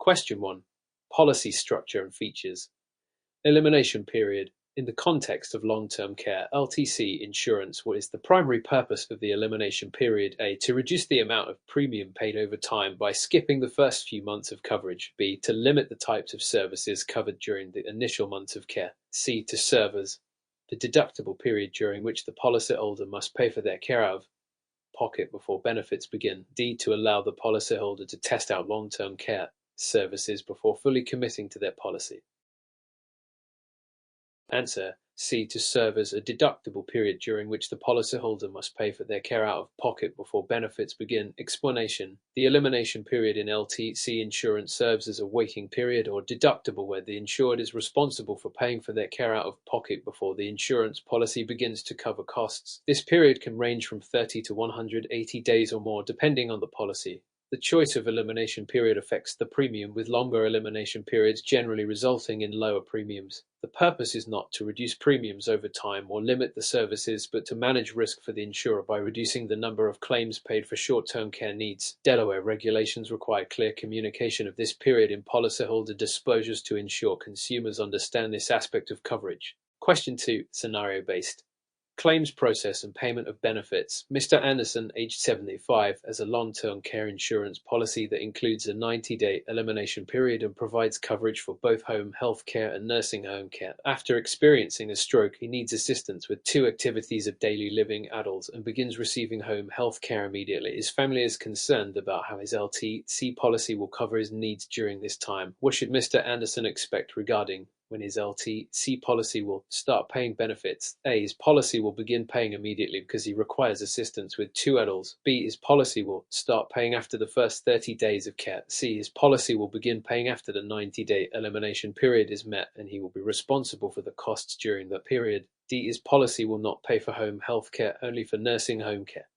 Question 1. Policy structure and features. Elimination period. In the context of long-term care, LTC insurance, what is the primary purpose of the elimination period? A. To reduce the amount of premium paid over time by skipping the first few months of coverage. B. To limit the types of services covered during the initial months of care. C. To serve as the deductible period during which the policyholder must pay for their care out of pocket before benefits begin. D. To allow the policyholder to test out long-term care services before fully committing to their policy. Answer: C. To serve as a deductible period during which the policyholder must pay for their care out of pocket before benefits begin. Explanation: the elimination period in LTC insurance serves as a waiting period or deductible where the insured is responsible for paying for their care out of pocket before the insurance policy begins to cover costs. This period can range from 30 to 180 days or more depending on the policy. The choice of elimination period affects the premium, with longer elimination periods generally resulting in lower premiums. The purpose is not to reduce premiums over time or limit the services, but to manage risk for the insurer by reducing the number of claims paid for short-term care needs. Delaware regulations require clear communication of this period in policyholder disclosures to ensure consumers understand this aspect of coverage. Question 2. Scenario-based. Claims process and payment of benefits. Mr. Anderson, aged 75, has a long-term care insurance policy that includes a 90-day elimination period and provides coverage for both home health care and nursing home care. After experiencing a stroke, he needs assistance with 2 activities of daily living adults and begins receiving home health care immediately. His family is concerned about how his LTC policy will cover his needs during this time. What should Mr. Anderson expect regarding when his LTC policy will start paying benefits? A. His policy will begin paying immediately because he requires assistance with 2 adults. B. His policy will start paying after the first 30 days of care. C. His policy will begin paying after the 90-day elimination period is met and he will be responsible for the costs during that period. D. His policy will not pay for home health care, only for nursing home care.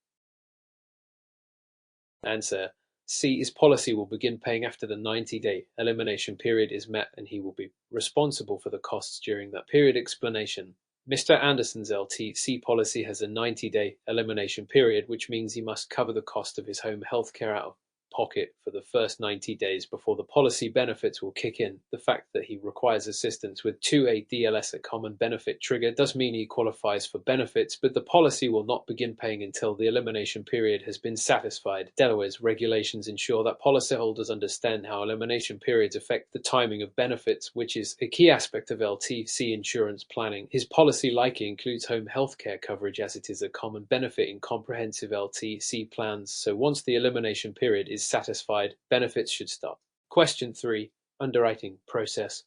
Answer: C. His policy will begin paying after the 90-day elimination period is met and he will be responsible for the costs during that period. Explanation: Mr. Anderson's LTC policy has a 90-day elimination period, which means he must cover the cost of his home health care out of pocket for the first 90 days before the policy benefits will kick in. The fact that he requires assistance with 2A DLS, a common benefit trigger, does mean he qualifies for benefits, but the policy will not begin paying until the elimination period has been satisfied. Delaware's regulations ensure that policyholders understand how elimination periods affect the timing of benefits, which is a key aspect of LTC insurance planning. His policy likely includes home health care coverage, as it is a common benefit in comprehensive LTC plans, so once the elimination period is satisfied, benefits should start. Question 3. Underwriting process,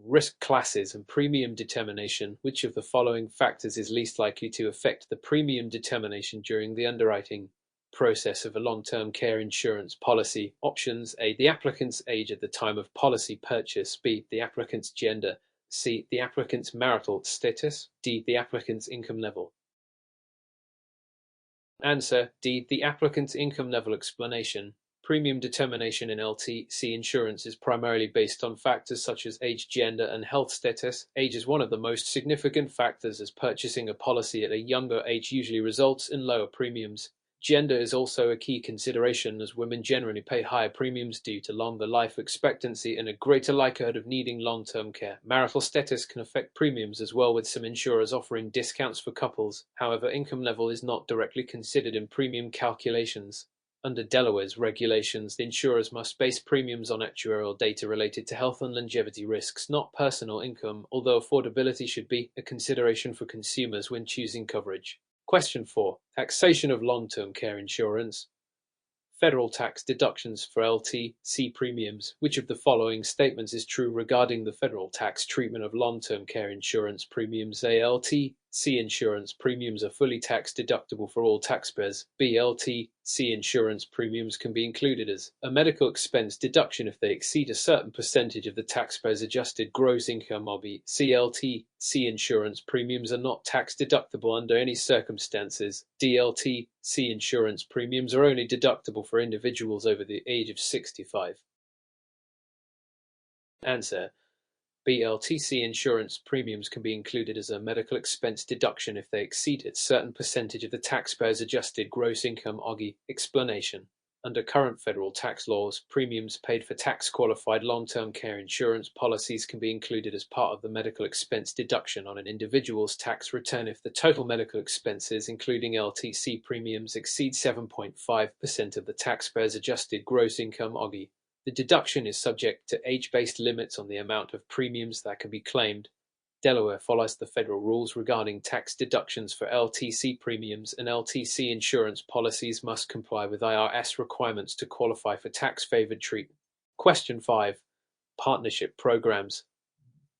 risk classes, and premium determination. Which of the following factors is least likely to affect the premium determination during the underwriting process of a long-term care insurance policy? Options: A. The applicant's age at the time of policy purchase. B. The applicant's gender. C. The applicant's marital status. D. The applicant's income level. Answer: D. The applicant's income level. Explanation: premium determination in LTC insurance is primarily based on factors such as age, gender, and health status. Age is one of the most significant factors, as purchasing a policy at a younger age usually results in lower premiums. Gender is also a key consideration, as women generally pay higher premiums due to longer life expectancy and a greater likelihood of needing long-term care. Marital status can affect premiums as well, with some insurers offering discounts for couples. However, income level is not directly considered in premium calculations. Under Delaware's regulations, the insurers must base premiums on actuarial data related to health and longevity risks, not personal income, although affordability should be a consideration for consumers when choosing coverage. Question 4. Taxation of long-term care insurance. Federal tax deductions for LTC premiums. Which of the following statements is true regarding the federal tax treatment of long-term care insurance premiums? A. LTC insurance premiums are fully tax deductible for all taxpayers. B. LTC insurance premiums can be included as a medical expense deduction if they exceed a certain percentage of the taxpayer's adjusted gross income. Or B. C. LTC insurance premiums are not tax deductible under any circumstances. D. LTC insurance premiums are only deductible for individuals over the age of 65. Answer: B. LTC insurance premiums can be included as a medical expense deduction if they exceed a certain percentage of the taxpayer's adjusted gross income. Explanation: Under current federal tax laws, premiums paid for tax-qualified long-term care insurance policies can be included as part of the medical expense deduction on an individual's tax return if the total medical expenses, including LTC premiums, exceed 7.5% of the taxpayer's adjusted gross income (OGI). The deduction is subject to age-based limits on the amount of premiums that can be claimed. Delaware follows the federal rules regarding tax deductions for LTC premiums, and LTC insurance policies must comply with IRS requirements to qualify for tax-favored treatment. Question 5. Partnership programs.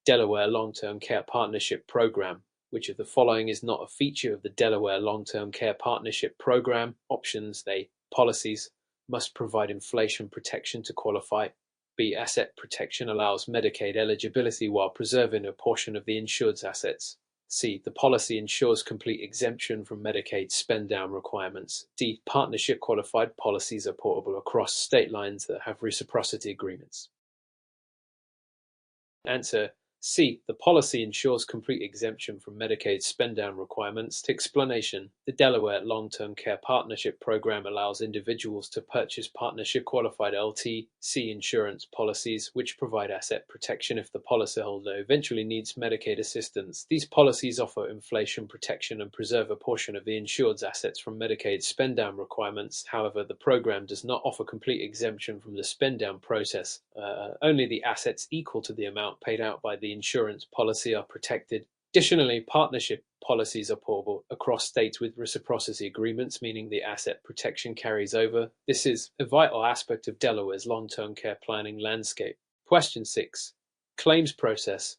Delaware Long-Term Care Partnership Program. Which of the following is not a feature of the Delaware Long-Term Care Partnership Program? Options A. Policies must provide inflation protection to qualify. B. Asset protection allows Medicaid eligibility while preserving a portion of the insured's assets. C. The policy ensures complete exemption from Medicaid spend-down requirements. D. Partnership qualified policies are portable across state lines that have reciprocity agreements. Answer: C. The policy ensures complete exemption from Medicaid spend-down requirements. Explanation: the Delaware Long-Term Care Partnership Program allows individuals to purchase partnership-qualified LTC insurance policies, which provide asset protection if the policyholder eventually needs Medicaid assistance. These policies offer inflation protection and preserve a portion of the insured's assets from Medicaid spend-down requirements. However, the program does not offer complete exemption from the spend-down process. Only the assets equal to the amount paid out by the insurance policy are protected. Additionally, partnership policies are portable across states with reciprocity agreements, meaning the asset protection carries over. This is a vital aspect of Delaware's long-term care planning landscape. Question 6. Claims process.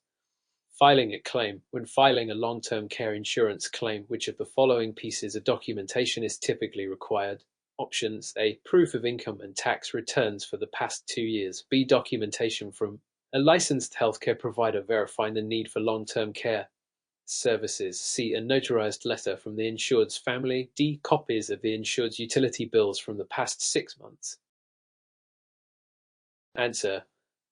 Filing a claim. When filing a long-term care insurance claim, which of the following pieces of documentation is typically required? Options: A. Proof of income and tax returns for the past 2 years. B. Documentation from a licensed healthcare provider verifying the need for long-term care services. C. A notarized letter from the insured's family. D. Copies of the insured's utility bills from the past 6 months. Answer: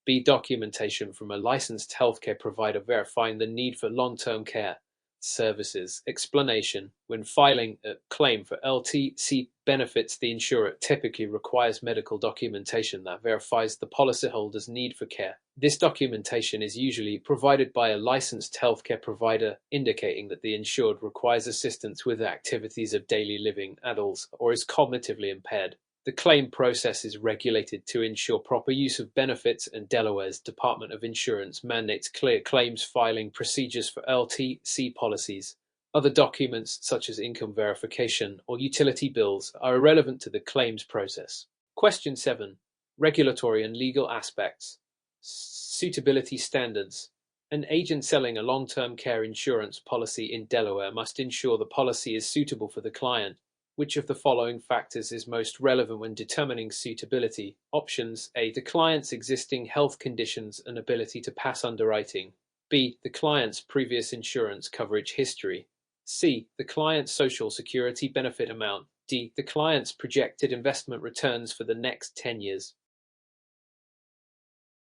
B. Documentation from a licensed healthcare provider verifying the need for long-term care services. Explanation: when filing a claim for LTC benefits, the insurer typically requires medical documentation that verifies the policyholder's need for care. This documentation is usually provided by a licensed healthcare provider, indicating that the insured requires assistance with activities of daily living, adults, or is cognitively impaired. The claim process is regulated to ensure proper use of benefits, and Delaware's Department of Insurance mandates clear claims filing procedures for LTC policies. Other documents, such as income verification or utility bills, are irrelevant to the claims process. Question 7. Regulatory and legal aspects. Suitability standards. An agent selling a long-term care insurance policy in Delaware must ensure the policy is suitable for the client. Which of the following factors is most relevant when determining suitability? Options: A. The client's existing health conditions and ability to pass underwriting. B. The client's previous insurance coverage history. C. The client's Social Security benefit amount. D. The client's projected investment returns for the next 10 years.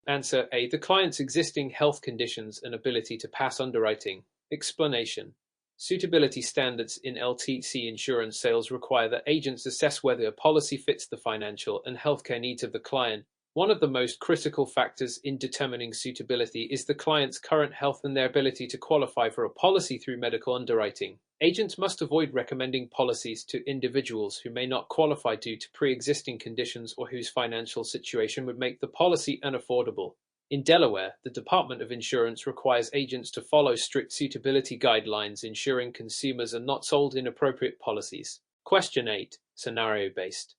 Answer: A. The client's existing health conditions and ability to pass underwriting. Explanation: suitability standards in LTC insurance sales require that agents assess whether a policy fits the financial and healthcare needs of the client. One of the most critical factors in determining suitability is the client's current health and their ability to qualify for a policy through medical underwriting. Agents must avoid recommending policies to individuals who may not qualify due to pre-existing conditions or whose financial situation would make the policy unaffordable. In Delaware, the Department of Insurance requires agents to follow strict suitability guidelines, ensuring consumers are not sold inappropriate policies. Question 8. Scenario-based.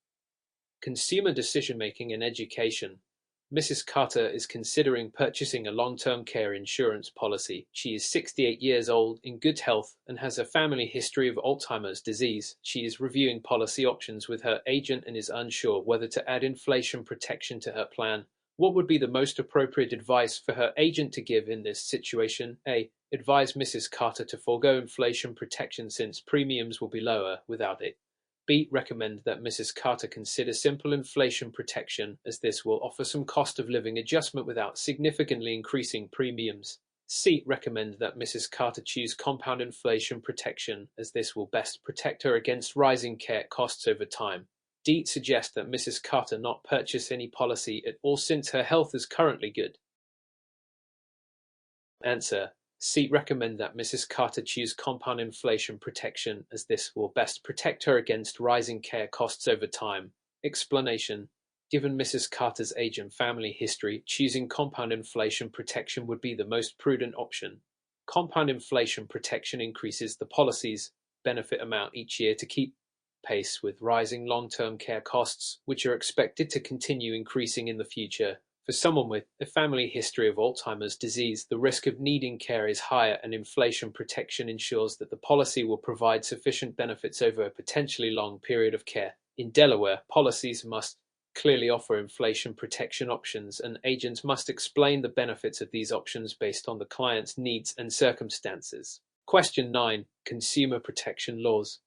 Consumer decision-making and education. Mrs. Carter is considering purchasing a long-term care insurance policy. She is 68 years old, in good health, and has a family history of Alzheimer's disease. She is reviewing policy options with her agent and is unsure whether to add inflation protection to her plan. What would be the most appropriate advice for her agent to give in this situation? A. Advise Mrs. Carter to forego inflation protection since premiums will be lower without it. B. Recommend that Mrs. Carter consider simple inflation protection, as this will offer some cost of living adjustment without significantly increasing premiums. C. Recommend that Mrs. Carter choose compound inflation protection, as this will best protect her against rising care costs over time. D. Suggest that Mrs. Carter not purchase any policy at all since her health is currently good. Answer. C. Recommend that Mrs. Carter choose compound inflation protection as this will best protect her against rising care costs over time. Explanation. Given Mrs. Carter's age and family history, choosing compound inflation protection would be the most prudent option. Compound inflation protection increases the policy's benefit amount each year to keep pace with rising long-term care costs, which are expected to continue increasing in the future. For someone with a family history of Alzheimer's disease, the risk of needing care is higher, and inflation protection ensures that the policy will provide sufficient benefits over a potentially long period of care. In Delaware, policies must clearly offer inflation protection options, and agents must explain the benefits of these options based on the client's needs and circumstances. Question 9. Consumer protection laws.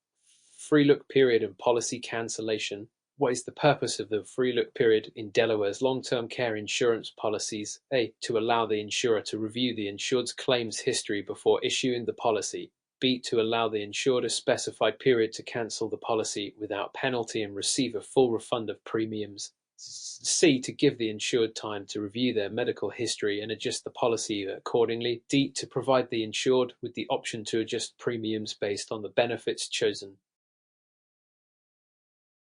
Free look period and policy cancellation. What is the purpose of the free look period in Delaware's long-term care insurance policies? A. To allow the insurer to review the insured's claims history before issuing the policy. B. To allow the insured a specified period to cancel the policy without penalty and receive a full refund of premiums. C. To give the insured time to review their medical history and adjust the policy accordingly. D. To provide the insured with the option to adjust premiums based on the benefits chosen.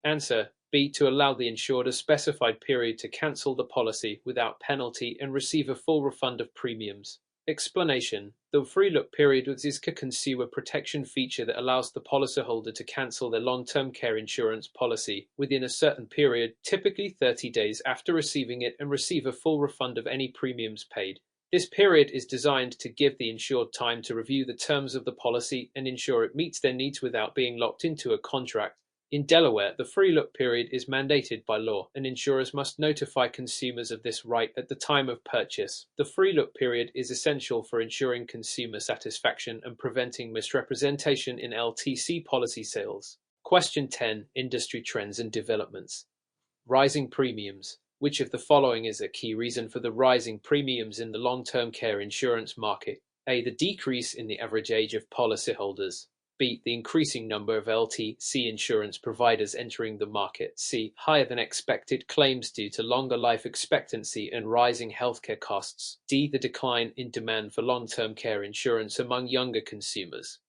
Answer. B. To allow the insured a specified period to cancel the policy without penalty and receive a full refund of premiums. Explanation. The free look period is a consumer protection feature that allows the policyholder to cancel their long-term care insurance policy within a certain period, typically 30 days after receiving it, and receive a full refund of any premiums paid. This period is designed to give the insured time to review the terms of the policy and ensure it meets their needs without being locked into a contract. In Delaware, the free look period is mandated by law, and insurers must notify consumers of this right at the time of purchase. The free look period is essential for ensuring consumer satisfaction and preventing misrepresentation in LTC policy sales. Question 10. Industry trends and developments. Rising premiums. Which of the following is a key reason for the rising premiums in the long-term care insurance market? A. The decrease in the average age of policyholders. B. The increasing number of LTC insurance providers entering the market. C. Higher than expected claims due to longer life expectancy and rising healthcare costs. D. The decline in demand for long-term care insurance among younger consumers.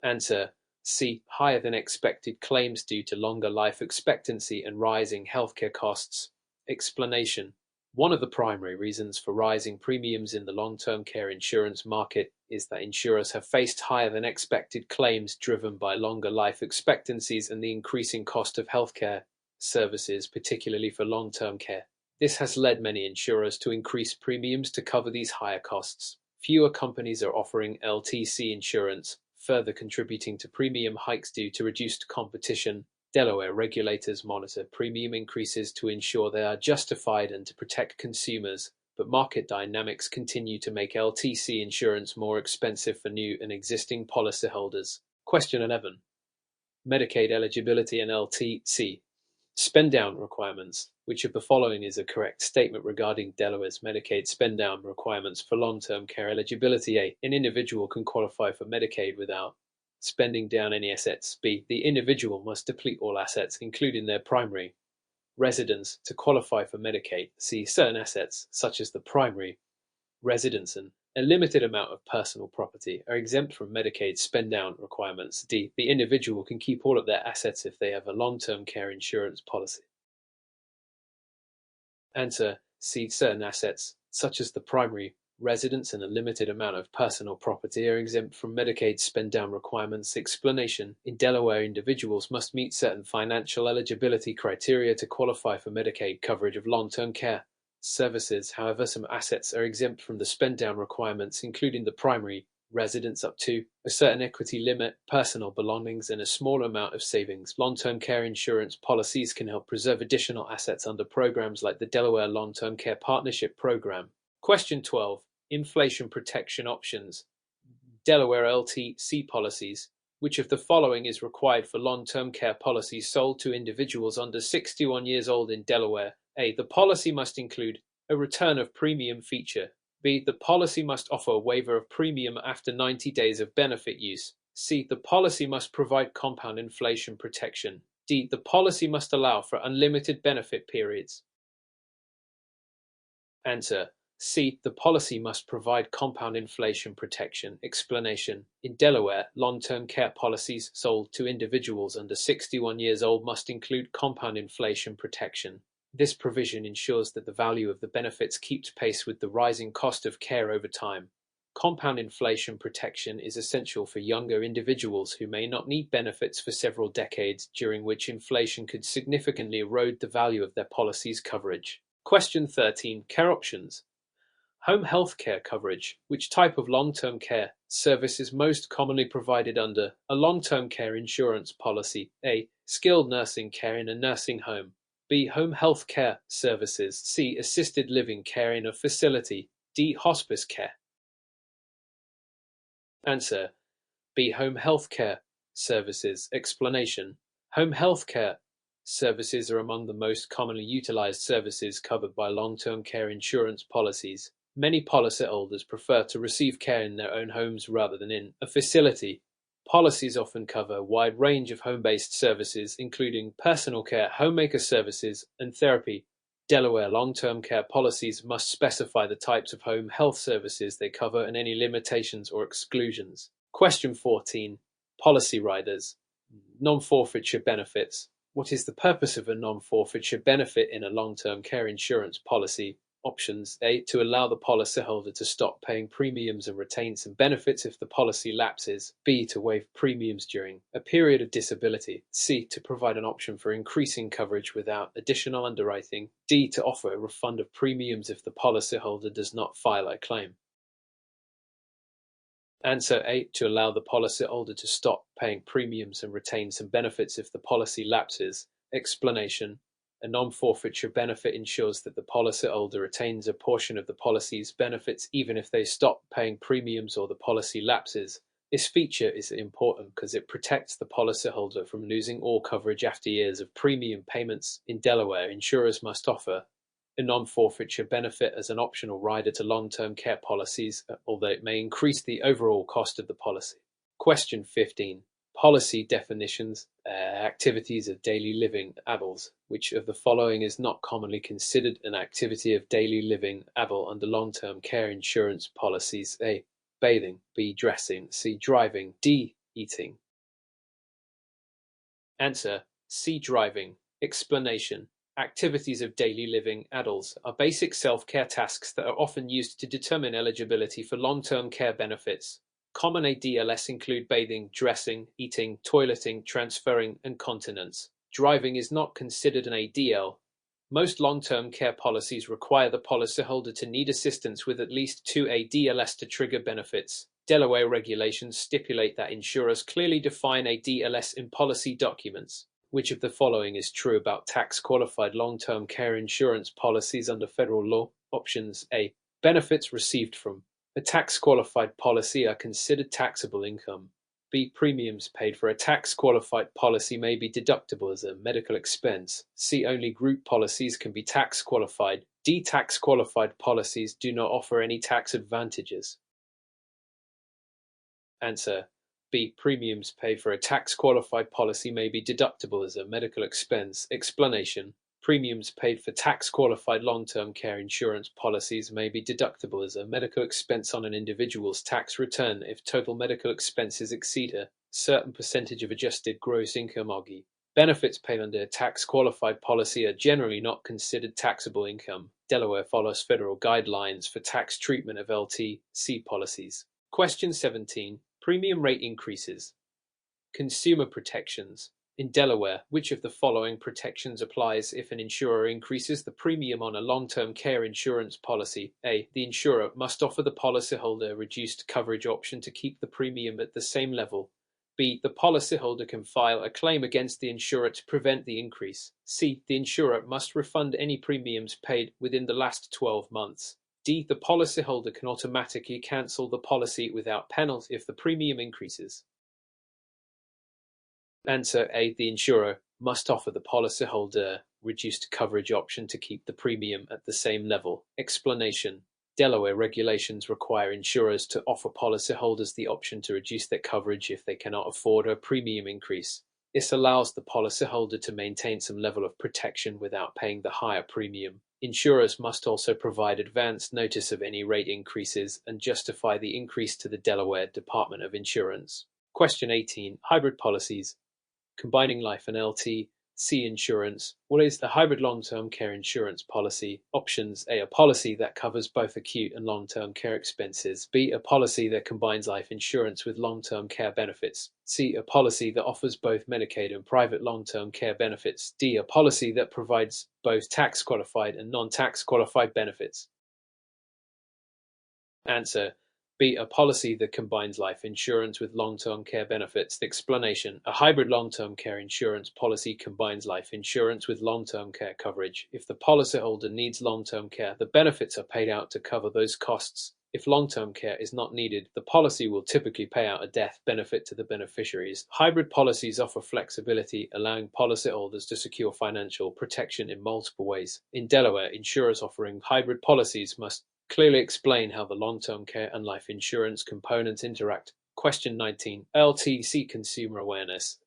Answer. C. Higher than expected claims due to longer life expectancy and rising healthcare costs. Explanation. One of the primary reasons for rising premiums in the long-term care insurance market is that insurers have faced higher than expected claims driven by longer life expectancies and the increasing cost of healthcare services, particularly for long-term care. This has led many insurers to increase premiums to cover these higher costs. Fewer companies are offering LTC insurance, further contributing to premium hikes due to reduced competition. Delaware regulators monitor premium increases to ensure they are justified and to protect consumers, but market dynamics continue to make LTC insurance more expensive for new and existing policyholders. Question 11. Medicaid eligibility and LTC. Spend-down requirements. Which of the following is a correct statement regarding Delaware's Medicaid spend-down requirements for long-term care eligibility? A. An individual can qualify for Medicaid without spending down any assets. B. The individual must deplete all assets, including their primary residence, to qualify for Medicaid. C. Certain assets, such as the primary residence and a limited amount of personal property, are exempt from Medicaid spend-down requirements. D. The individual can keep all of their assets if they have a long-term care insurance policy. Answer. C. Certain assets, such as the primary residence and a limited amount of personal property, are exempt from Medicaid spend-down requirements. Explanation. In Delaware, individuals must meet certain financial eligibility criteria to qualify for Medicaid coverage of long-term care services. However, some assets are exempt from the spend-down requirements, including the primary residence up to a certain equity limit, personal belongings, and a small amount of savings. Long-term care insurance policies can help preserve additional assets under programs like the Delaware Long-Term Care Partnership Program. Question 12. Inflation protection options. Delaware LTC policies. Which of the following is required for long-term care policies sold to individuals under 61 years old in Delaware? A. The policy must include a return of premium feature. B. The policy must offer a waiver of premium after 90 days of benefit use. C. The policy must provide compound inflation protection. D. The policy must allow for unlimited benefit periods. Answer: C. The policy must provide compound inflation protection. Explanation: in Delaware, long-term care policies sold to individuals under 61 years old must include compound inflation protection. This provision ensures that the value of the benefits keeps pace with the rising cost of care over time. Compound inflation protection is essential for younger individuals who may not need benefits for several decades, during which inflation could significantly erode the value of their policy's coverage. Question 13. Care options. Home health care coverage. Which type of long-term care service is most commonly provided under a long-term care insurance policy? A. Skilled nursing care in a nursing home. B. Home health care services. C. Assisted living care in a facility. D. Hospice care. Answer: B. Home health care services. Explanation: home health care services are among the most commonly utilized services covered by long-term care insurance policies. Many policyholders prefer to receive care in their own homes rather than in a facility. Policies often cover a wide range of home-based services, including personal care, homemaker services, and therapy. Delaware long-term care policies must specify the types of home health services they cover and any limitations or exclusions. Question 14. Policy riders. Non-forfeiture benefits. What is the purpose of a non-forfeiture benefit in a long-term care insurance policy? Options: A. To allow the policyholder to stop paying premiums and retain some benefits if the policy lapses. B. To waive premiums during a period of disability. C. To provide an option for increasing coverage without additional underwriting. D. To offer a refund of premiums if the policyholder does not file a claim. Answer: A. To allow the policyholder to stop paying premiums and retain some benefits if the policy lapses. Explanation: a non-forfeiture benefit ensures that the policyholder retains a portion of the policy's benefits even if they stop paying premiums or the policy lapses. This feature is important because it protects the policyholder from losing all coverage after years of premium payments. In Delaware, insurers must offer a non-forfeiture benefit as an optional rider to long-term care policies, although it may increase the overall cost of the policy. Question 15. Policy definitions. Activities of daily living adults. Which of the following is not commonly considered an activity of daily living adult under long-term care insurance policies? A. Bathing. B. Dressing. C. Driving. D. Eating. Answer: C. Driving. Explanation: activities of daily living adults are basic self-care tasks that are often used to determine eligibility for long-term care benefits. Common ADLS include bathing, dressing, eating, toileting, transferring, and continence. Driving is not considered an ADL. Most long-term care policies require the policyholder to need assistance with at least 2 ADLS to trigger benefits. Delaware regulations stipulate that insurers clearly define ADLS in policy documents. Which of the following is true about tax-qualified long-term care insurance policies under federal law? Options: A. Benefits received from a tax-qualified policy are considered taxable income. B. Premiums paid for a tax-qualified policy may be deductible as a medical expense. C. Only group policies can be tax-qualified. D. Tax-qualified policies do not offer any tax advantages. Answer: B. Premiums paid for a tax-qualified policy may be deductible as a medical expense. Explanation: premiums paid for tax-qualified long-term care insurance policies may be deductible as a medical expense on an individual's tax return if total medical expenses exceed a certain percentage of adjusted gross income. OGI. Benefits paid under a tax-qualified policy are generally not considered taxable income. Delaware follows federal guidelines for tax treatment of LTC policies. Question 17. Premium rate increases. Consumer protections. In Delaware, which of the following protections applies if an insurer increases the premium on a long-term care insurance policy? A. The insurer must offer the policyholder a reduced coverage option to keep the premium at the same level. B. The policyholder can file a claim against the insurer to prevent the increase. C. The insurer must refund any premiums paid within the last 12 months. D. The policyholder can automatically cancel the policy without penalty if the premium increases. Answer: A. The insurer must offer the policyholder reduced coverage option to keep the premium at the same level. Explanation: Delaware regulations require insurers to offer policyholders the option to reduce their coverage if they cannot afford a premium increase. This allows the policyholder to maintain some level of protection without paying the higher premium. Insurers must also provide advance notice of any rate increases and justify the increase to the Delaware Department of Insurance. Question 18. Hybrid policies. Combining life and LTC insurance. What is the hybrid long-term care insurance policy? Options: A policy that covers both acute and long-term care expenses. B, a policy that combines life insurance with long-term care benefits. C, a policy that offers both Medicaid and private long-term care benefits. D, a policy that provides both tax-qualified and non-tax qualified benefits. Answer: B, a policy that combines life insurance with long-term care benefits. The explanation: a hybrid long-term care insurance policy combines life insurance with long-term care coverage. If the policyholder needs long-term care, the benefits are paid out to cover those costs. If long-term care is not needed, the policy will typically pay out a death benefit to the beneficiaries. Hybrid policies offer flexibility, allowing policyholders to secure financial protection in multiple ways. In Delaware, insurers offering hybrid policies must clearly explain how the long-term care and life insurance components interact. Question 19. LTC consumer awareness.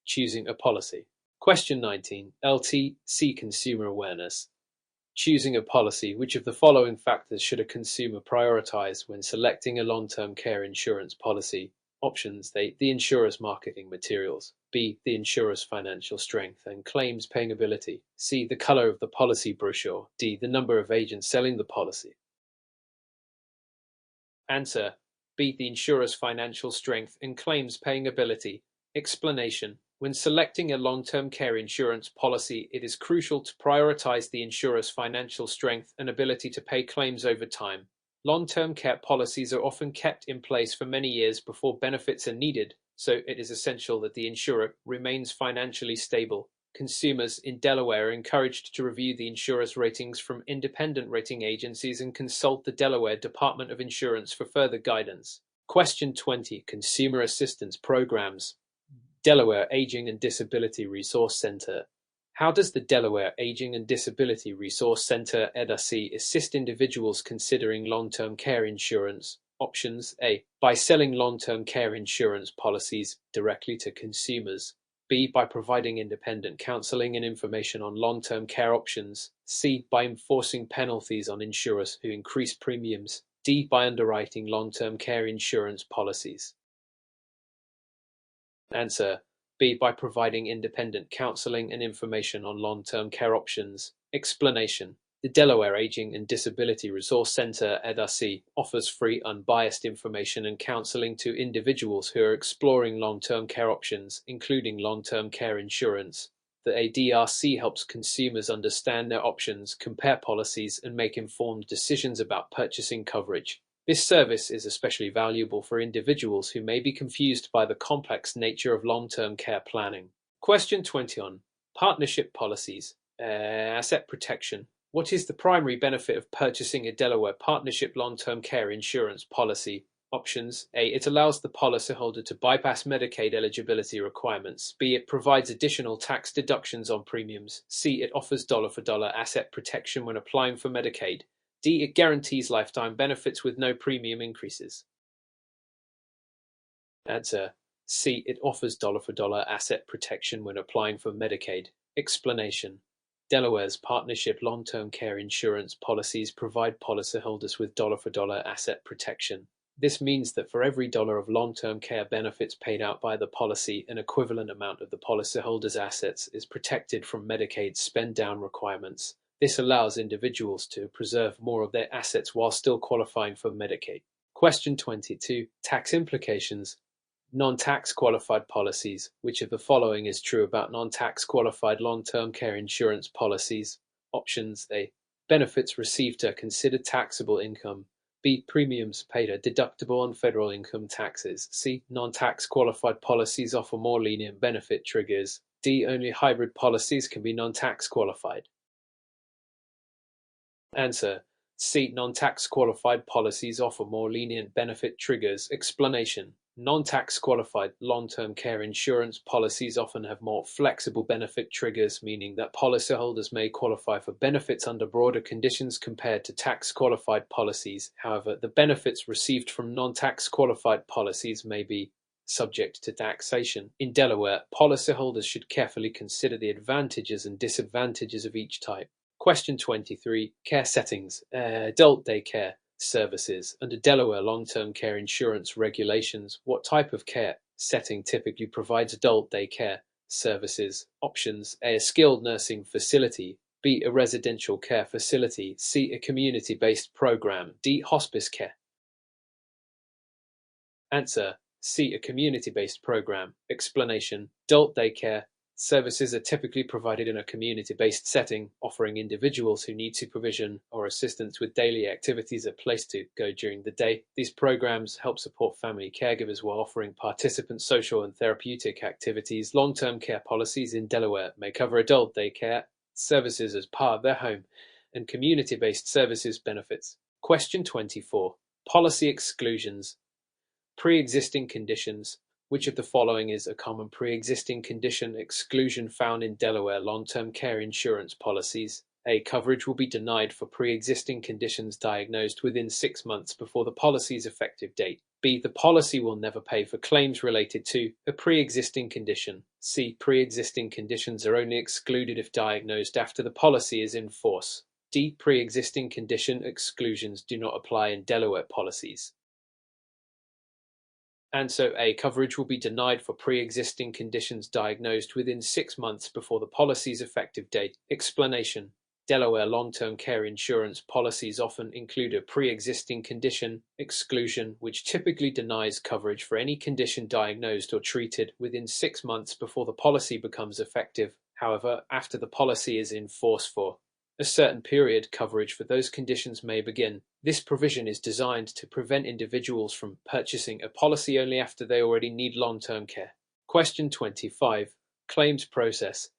Choosing a policy. Question 19. LTC consumer awareness. Choosing a policy. Which of the following factors should a consumer prioritize when selecting a long-term care insurance policy? Options: A, the insurer's marketing materials. B, the insurer's financial strength and claims paying ability. C, the color of the policy brochure. D, the number of agents selling the policy. Answer: B, the insurer's financial strength and claims paying ability. Explanation: when selecting a long-term care insurance policy, it is crucial to prioritize the insurer's financial strength and ability to pay claims over time. Long-term care policies are often kept in place for many years before benefits are needed, so it is essential that the insurer remains financially stable. Consumers in Delaware are encouraged to review the insurer's ratings from independent rating agencies and consult the Delaware Department of Insurance for further guidance. Question 20. Consumer Assistance Programs. Delaware Aging and Disability Resource Center. How does the Delaware Aging and Disability Resource Center (EDAC) assist individuals considering long-term care insurance? Options: A, by selling long-term care insurance policies directly to consumers. B, by providing independent counseling and information on long-term care options. C, by enforcing penalties on insurers who increase premiums. D, by underwriting long-term care insurance policies. Answer: B, by providing independent counseling and information on long-term care options. Explanation: the Delaware Aging and Disability Resource Center (EDAC) offers free, unbiased information and counseling to individuals who are exploring long-term care options, including long-term care insurance. The ADRC helps consumers understand their options, compare policies, and make informed decisions about purchasing coverage. This service is especially valuable for individuals who may be confused by the complex nature of long-term care planning. Question 21. Partnership policies. Asset protection. What is the primary benefit of purchasing a Delaware partnership long-term care insurance policy? Options: A, it allows the policyholder to bypass Medicaid eligibility requirements. B, it provides additional tax deductions on premiums. C, it offers dollar-for-dollar asset protection when applying for Medicaid. D, it guarantees lifetime benefits with no premium increases. Answer: C, it offers dollar-for-dollar asset protection when applying for Medicaid. Explanation: Delaware's partnership long-term care insurance policies provide policyholders with dollar-for-dollar asset protection. This means that for every dollar of long-term care benefits paid out by the policy, an equivalent amount of the policyholder's assets is protected from Medicaid's spend-down requirements. This allows individuals to preserve more of their assets while still qualifying for Medicaid. Question 22. Tax implications. Non-tax qualified policies. Which of the following is true about non-tax qualified long-term care insurance policies? Options: A, benefits received are considered taxable income. B, premiums paid are deductible on federal income taxes. C, non-tax qualified policies offer more lenient benefit triggers. D, only hybrid policies can be non-tax qualified. Answer: C, non-tax qualified policies offer more lenient benefit triggers. Explanation: Non-tax qualified long-term care insurance policies often have more flexible benefit triggers, meaning that policyholders may qualify for benefits under broader conditions compared to tax-qualified policies. However, the benefits received from non-tax qualified policies may be subject to taxation. In Delaware, policyholders should carefully consider the advantages and disadvantages of each type. Question 23. Care settings. Adult daycare services. Under Delaware long-term care insurance regulations, what type of care setting typically provides adult day care services? Options: A skilled nursing facility, B a residential care facility, C a community-based program, D hospice care. Answer: C a community-based program. Explanation: adult daycare services are typically provided in a community-based setting, offering individuals who need supervision or assistance with daily activities a place to go during the day. These programs help support family caregivers while offering participants social and therapeutic activities. Long-term care policies in Delaware may cover adult daycare services as part of their home and community-based services benefits. Question 24. Policy exclusions. Pre-existing conditions. Which of the following is a common pre-existing condition exclusion found in Delaware long-term care insurance policies? A. Coverage will be denied for pre-existing conditions diagnosed within 6 months before the policy's effective date. B. The policy will never pay for claims related to a pre-existing condition. C. Pre-existing conditions are only excluded if diagnosed after the policy is in force. D. Pre-existing condition exclusions do not apply in Delaware policies. Answer A. Coverage will be denied for pre-existing conditions diagnosed within 6 months before the policy's effective date. Explanation: Delaware long-term care insurance policies often include a pre-existing condition exclusion, which typically denies coverage for any condition diagnosed or treated within 6 months before the policy becomes effective. However, after the policy is in force for a certain period, coverage for those conditions may begin. This provision is designed to prevent individuals from purchasing a policy only after they already need long-term care. Question 25. Claims process.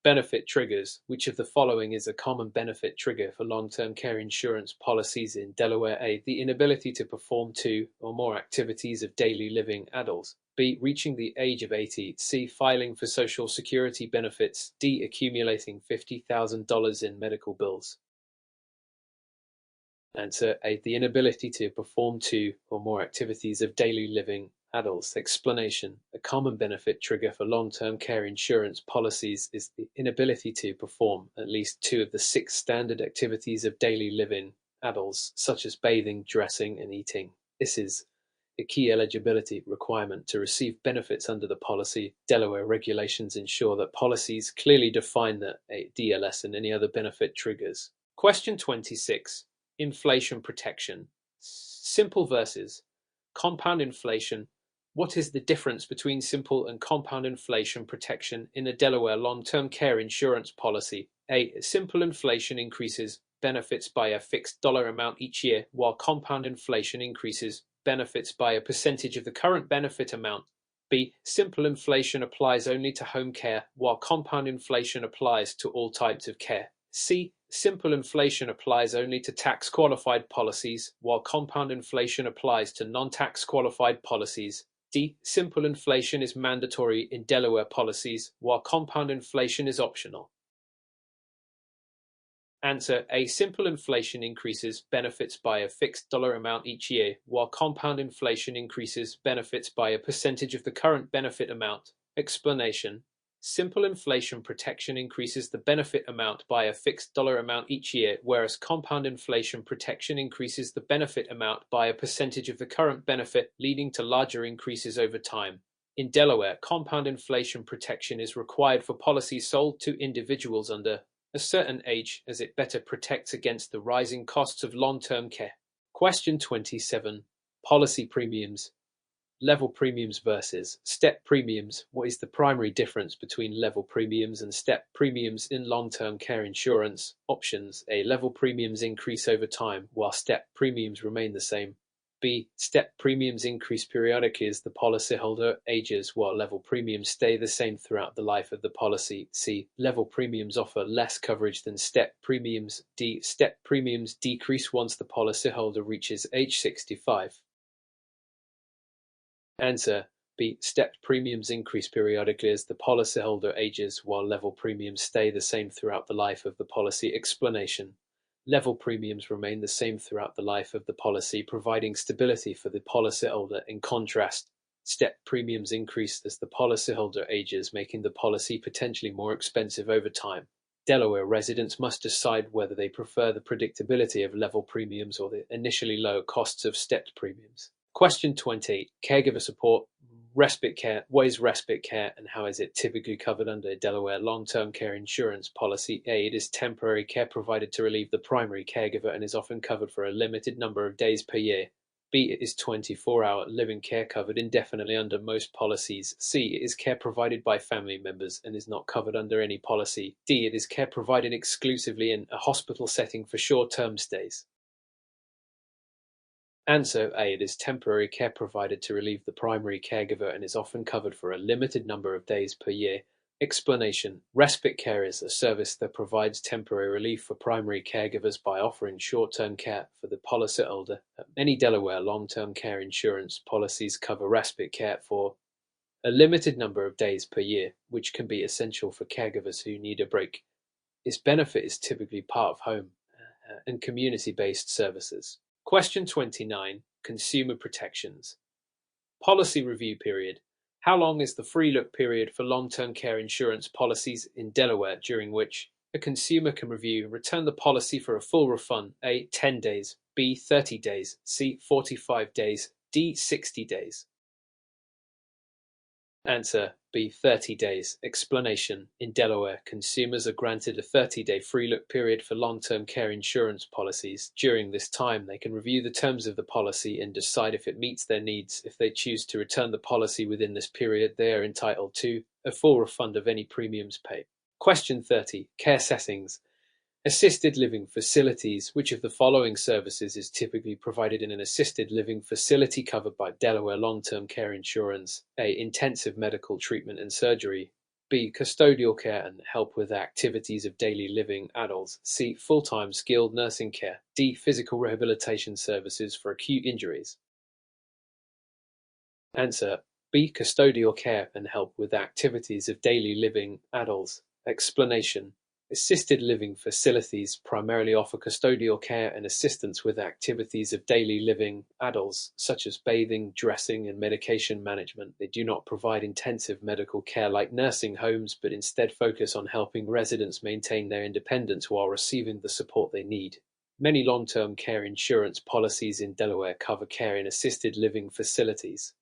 Benefit triggers. Which of the following is a common benefit trigger for long-term care insurance policies in Delaware? A. The inability to perform 2 or more activities of daily living adults. B. Reaching the age of 80. C. Filing for Social Security benefits. D. Accumulating $50,000 in medical bills. Answer A. The inability to perform 2 or more activities of daily living adults. Explanation: a common benefit trigger for long-term care insurance policies is the inability to perform at least 2 of the 6 standard activities of daily living adults, such as bathing, dressing, and eating. This is a key eligibility requirement to receive benefits under the policy. Delaware regulations ensure that policies clearly define the DLS and any other benefit triggers. Question 26. Inflation protection. Simple versus compound inflation. What is the difference between simple and compound inflation protection in a Delaware long-term care insurance policy? A. Simple inflation increases benefits by a fixed dollar amount each year, while compound inflation increases benefits by a percentage of the current benefit amount. B. Simple inflation applies only to home care, while compound inflation applies to all types of care. C. Simple inflation applies only to tax-qualified policies, while compound inflation applies to non-tax qualified policies. D. Simple inflation is mandatory in Delaware policies, while compound inflation is optional. Answer A. Simple inflation increases benefits by a fixed dollar amount each year, while compound inflation increases benefits by a percentage of the current benefit amount. Explanation: simple inflation protection increases the benefit amount by a fixed dollar amount each year, whereas compound inflation protection increases the benefit amount by a percentage of the current benefit, leading to larger increases over time. In Delaware, compound inflation protection is required for policies sold to individuals under a certain age, as it better protects against the rising costs of long-term care. Question 27. Policy premiums. Level premiums versus step premiums. What is the primary difference between level premiums and step premiums in long-term care insurance? Options: A. Level premiums increase over time, while step premiums remain the same. B. Step premiums increase periodically as the policyholder ages, while level premiums stay the same throughout the life of the policy. C. Level premiums offer less coverage than step premiums. D. Step premiums decrease once the policyholder reaches age 65. Answer B. Stepped premiums increase periodically as the policyholder ages, while level premiums stay the same throughout the life of the policy. Explanation: level premiums remain the same throughout the life of the policy, providing stability for the policyholder. In contrast, stepped premiums increase as the policyholder ages, making the policy potentially more expensive over time. Delaware residents must decide whether they prefer the predictability of level premiums or the initially low costs of stepped premiums. Question 20. Caregiver support, respite care. What is respite care and how is it typically covered under a Delaware long-term care insurance policy? A. It is temporary care provided to relieve the primary caregiver and is often covered for a limited number of days per year. B. It is 24-hour living care covered indefinitely under most policies. C. It is care provided by family members and is not covered under any policy. D. It is care provided exclusively in a hospital setting for short-term stays. Answer A. It is temporary care provided to relieve the primary caregiver and is often covered for a limited number of days per year. Explanation: respite care is a service that provides temporary relief for primary caregivers by offering short-term care for the policyholder. Many Delaware long-term care insurance policies cover respite care for a limited number of days per year, which can be essential for caregivers who need a break. Its benefit is typically part of home and community-based services. Question 29. Consumer protections. Policy review period. How long is the free look period for long-term care insurance policies in Delaware, during which a consumer can review and return the policy for a full refund? A. 10 days. B. 30 days. C. 45 days. D. 60 days. Answer B. 30 days. Explanation: in Delaware, consumers are granted a 30-day free look period for long-term care insurance policies. During this time, they can review the terms of the policy and decide if it meets their needs. If they choose to return the policy within this period, they are entitled to a full refund of any premiums paid. Question 30. Care settings. Assisted living facilities. Which of the following services is typically provided in an assisted living facility covered by Delaware long-term care insurance? A. Intensive medical treatment and surgery. B. Custodial care and help with activities of daily living adults. C. Full-time skilled nursing care. D. Physical rehabilitation services for acute injuries. Answer B. Custodial care and help with activities of daily living adults. Explanation: assisted living facilities primarily offer custodial care and assistance with activities of daily living adults, such as bathing, dressing, and medication management. They do not provide intensive medical care like nursing homes, but instead focus on helping residents maintain their independence while receiving the support they need. Many long-term care insurance policies in Delaware cover care in assisted living facilities.